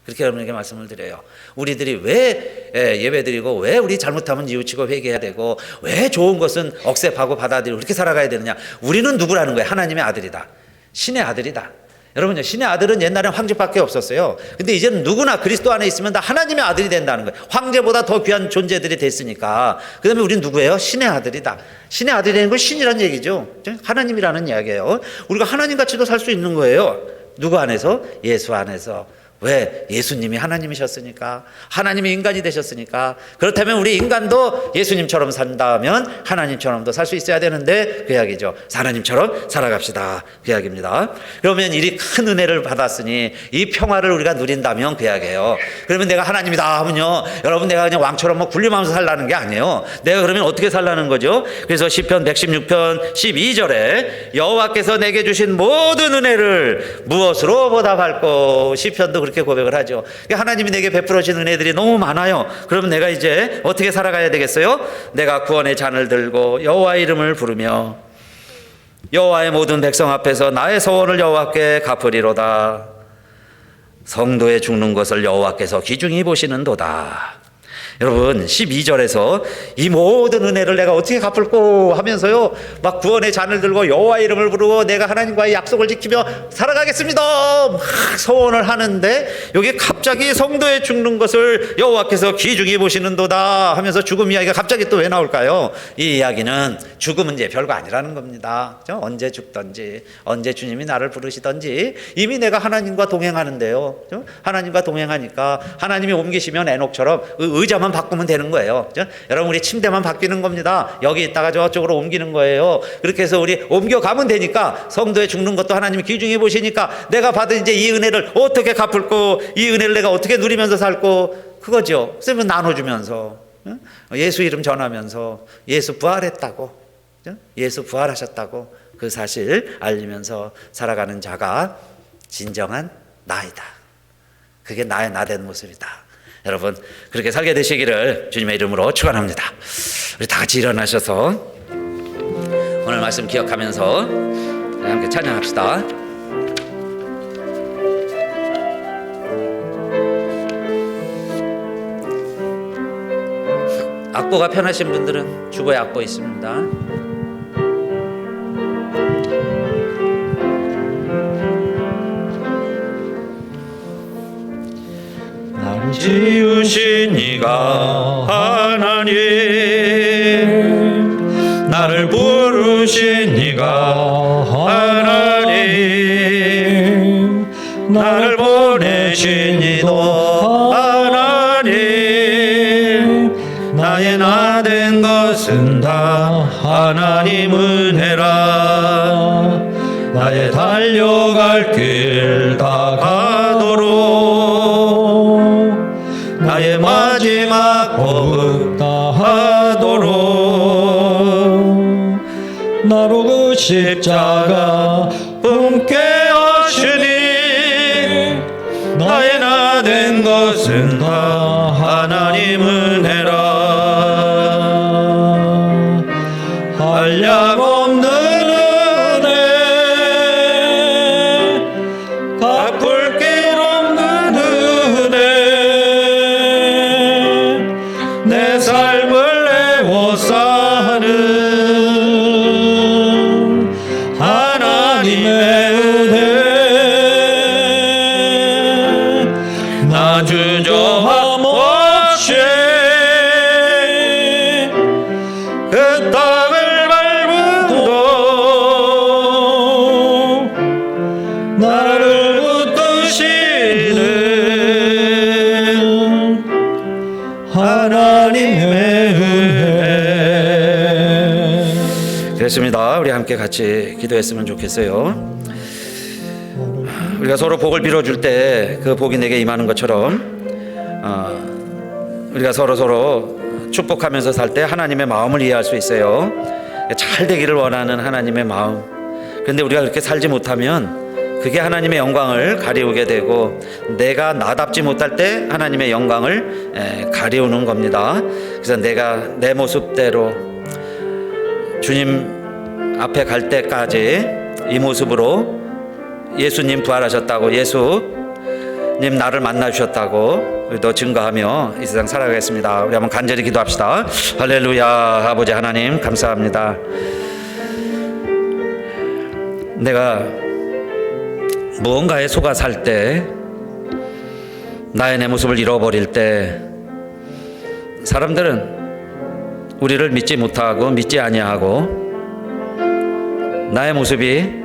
그렇게 여러분에게 말씀을 드려요. 우리들이 왜 예배드리고, 왜 우리 잘못하면 뉘우치고 회개해야 되고, 왜 좋은 것은 억셉하고 받아들이고 그렇게 살아가야 되느냐. 우리는 누구라는 거예요? 하나님의 아들이다. 신의 아들이다. 여러분요, 신의 아들은 옛날엔 황제밖에 없었어요. 근데 이제는 누구나 그리스도 안에 있으면 다 하나님의 아들이 된다는 거예요. 황제보다 더 귀한 존재들이 됐으니까. 그 다음에 우리는 누구예요? 신의 아들이다. 신의 아들이라는 건 신이라는 얘기죠. 하나님이라는 이야기예요. 우리가 하나님같이도 살 수 있는 거예요. 누구 안에서? 예수 안에서. 왜? 예수님이 하나님이셨으니까, 하나님이 인간이 되셨으니까. 그렇다면 우리 인간도 예수님처럼 산다면 하나님처럼도 살 수 있어야 되는데, 그 이야기죠. 하나님처럼 살아갑시다. 그 이야기입니다. 그러면 이 큰 은혜를 받았으니 이 평화를 우리가 누린다면 그 이야기예요. 그러면 내가 하나님이다 하면요, 여러분, 내가 그냥 왕처럼 뭐 군림하면서 살라는 게 아니에요. 내가 그러면 어떻게 살라는 거죠? 그래서 시편 116편 12절에 여호와께서 내게 주신 모든 은혜를 무엇으로 보답할꼬. 시편도 그렇게 고백을 하죠. 하나님이 내게 베풀어 주신 은혜들이 너무 많아요. 그러면 내가 이제 어떻게 살아가야 되겠어요? 내가 구원의 잔을 들고 여호와의 이름을 부르며 여호와의 모든 백성 앞에서 나의 소원을 여호와께 갚으리로다. 성도의 죽는 것을 여호와께서 귀중히 보시는도다. 여러분, 12절에서 이 모든 은혜를 내가 어떻게 갚을꼬 하면서요, 막 구원의 잔을 들고 여호와의 이름을 부르고 내가 하나님과의 약속을 지키며 살아가겠습니다 막 소원을 하는데, 여기 갑자기 성도의 죽는 것을 여호와께서 귀중히 보시는도다 하면서 죽음 이야기가 갑자기 또 왜 나올까요? 이 이야기는 죽음은 이제 별거 아니라는 겁니다. 언제 죽든지, 언제 주님이 나를 부르시든지 이미 내가 하나님과 동행하는데요. 하나님과 동행하니까 하나님이 옮기시면 에녹처럼 의자만 바꾸면 되는 거예요. 그렇죠? 여러분, 우리 침대만 바뀌는 겁니다. 여기 있다가 저쪽으로 옮기는 거예요. 그렇게 해서 우리 옮겨가면 되니까, 성도의 죽는 것도 하나님이 귀중히 보시니까 내가 받은 이제 이 은혜를 어떻게 갚을꼬, 이 은혜를 내가 어떻게 누리면서 살꼬, 그거죠. 그래서 나눠주면서, 예수 이름 전하면서 예수 부활했다고, 예수 부활하셨다고 그 사실 알리면서 살아가는 자가 진정한 나이다. 그게 나의 나된 모습이다. 여러분, 그렇게 살게 되시기를 주님의 이름으로 축원합니다. 우리 다 같이 일어나셔서 오늘 말씀 기억하면서 함께 찬양합시다. 악보가 편하신 분들은 주보에 악보 있습니다. 지으신 이가 하나님, 나를 부르신 이가 하나님, 나를 보내신 이도 하나님, 나의 나 된 것은 다 하나님 은혜라. 나의 달려갈 길 다 가도록, 나의 마지막 호흡 다하도록, 나로 그 십자가 품게 하시니 나의 나 된 것은 다 하나님 은혜라. 한량 없는 은혜, 갚을 길 없는 은혜, 내 삶을 내워 사는 하나님의 은혜, 나 주저함 없이 그 땅을 밟음도 기도하겠습니다. 우리 함께 같이 기도했으면 좋겠어요. 우리가 서로 복을 빌어줄 때 그 복이 내게 임하는 것처럼 우리가 서로 축복하면서 살 때 하나님의 마음을 이해할 수 있어요. 잘 되기를 원하는 하나님의 마음. 그런데 우리가 그렇게 살지 못하면 그게 하나님의 영광을 가리우게 되고, 내가 나답지 못할 때 하나님의 영광을 가리우는 겁니다. 그래서 내가 내 모습대로 주님 앞에 갈 때까지 이 모습으로 예수님 부활하셨다고, 예수님 나를 만나주셨다고 우리도 증거하며 이 세상 살아가겠습니다. 우리 한번 간절히 기도합시다. 할렐루야. 아버지 하나님 감사합니다. 내가 무언가에 속아 살 때, 나의 내 모습을 잃어버릴 때 사람들은 우리를 믿지 못하고 믿지 아니하고, 나의 모습이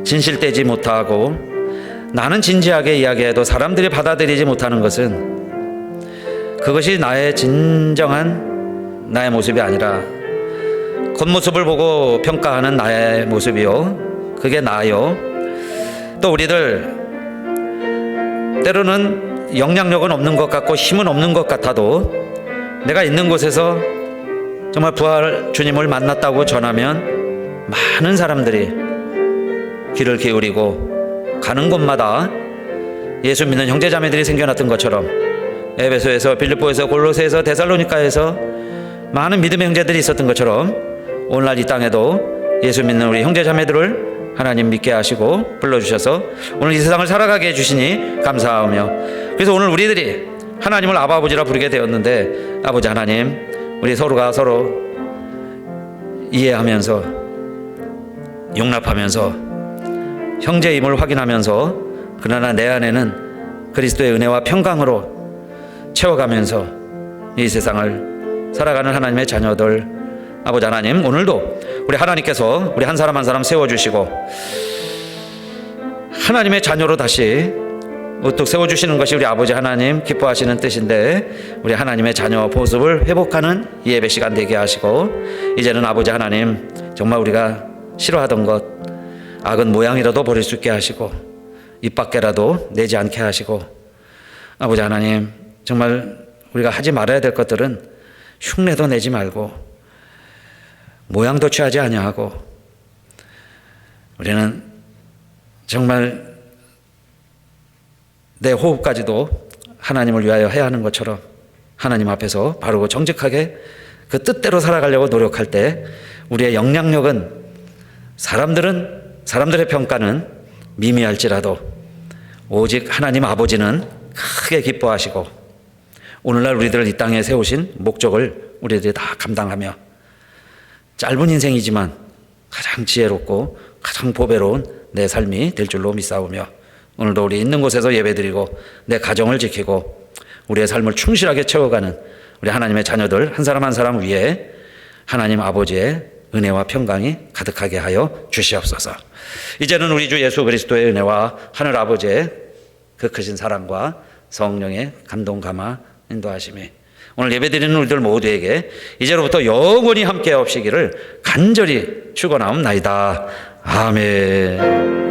진실되지 못하고 나는 진지하게 이야기해도 사람들이 받아들이지 못하는 것은 그것이 나의 진정한 나의 모습이 아니라 겉모습을 보고 평가하는 나의 모습이요, 그게 나요. 또 우리들 때로는 영향력은 없는 것 같고 힘은 없는 것 같아도 내가 있는 곳에서 정말 부활 주님을 만났다고 전하면 많은 사람들이 귀를 기울이고 가는 곳마다 예수 믿는 형제자매들이 생겨났던 것처럼 에베소에서, 빌립보에서, 골로새에서, 데살로니가에서 많은 믿음의 형제들이 있었던 것처럼 오늘날 이 땅에도 예수 믿는 우리 형제자매들을 하나님 믿게 하시고 불러주셔서 오늘 이 세상을 살아가게 해주시니 감사하며, 그래서 오늘 우리들이 하나님을 아버지라 부르게 되었는데, 아버지 하나님, 우리 서로가 서로 이해하면서 용납하면서 형제임을 확인하면서, 그러나 내 안에는 그리스도의 은혜와 평강으로 채워가면서 이 세상을 살아가는 하나님의 자녀들, 아버지 하나님, 오늘도 우리 하나님께서 우리 한 사람 한 사람 세워주시고 하나님의 자녀로 다시 우뚝 세워주시는 것이 우리 아버지 하나님 기뻐하시는 뜻인데, 우리 하나님의 자녀 모습을 회복하는 이 예배 시간 되게 하시고, 이제는 아버지 하나님 정말 우리가 싫어하던 것, 악은 모양이라도 버릴 수 있게 하시고 입 밖에라도 내지 않게 하시고, 아버지 하나님 정말 우리가 하지 말아야 될 것들은 흉내도 내지 말고 모양도 취하지 아니하고, 우리는 정말 내 호흡까지도 하나님을 위하여 해야 하는 것처럼 하나님 앞에서 바르고 정직하게 그 뜻대로 살아가려고 노력할 때, 우리의 영향력은 사람들의 평가는 미미할지라도 오직 하나님 아버지는 크게 기뻐하시고, 오늘날 우리들을 이 땅에 세우신 목적을 우리들이 다 감당하며 짧은 인생이지만 가장 지혜롭고 가장 보배로운 내 삶이 될 줄로 믿사오며, 오늘도 우리 있는 곳에서 예배드리고 내 가정을 지키고 우리의 삶을 충실하게 채워가는 우리 하나님의 자녀들 한 사람 한 사람 위에 하나님 아버지의 은혜와 평강이 가득하게 하여 주시옵소서. 이제는 우리 주 예수 그리스도의 은혜와 하늘 아버지의 그 크신 사랑과 성령의 감동 감화 인도하심이 오늘 예배드리는 우리들 모두에게 이제로부터 영원히 함께 하옵시기를 간절히 축원하옵나이다. 아멘.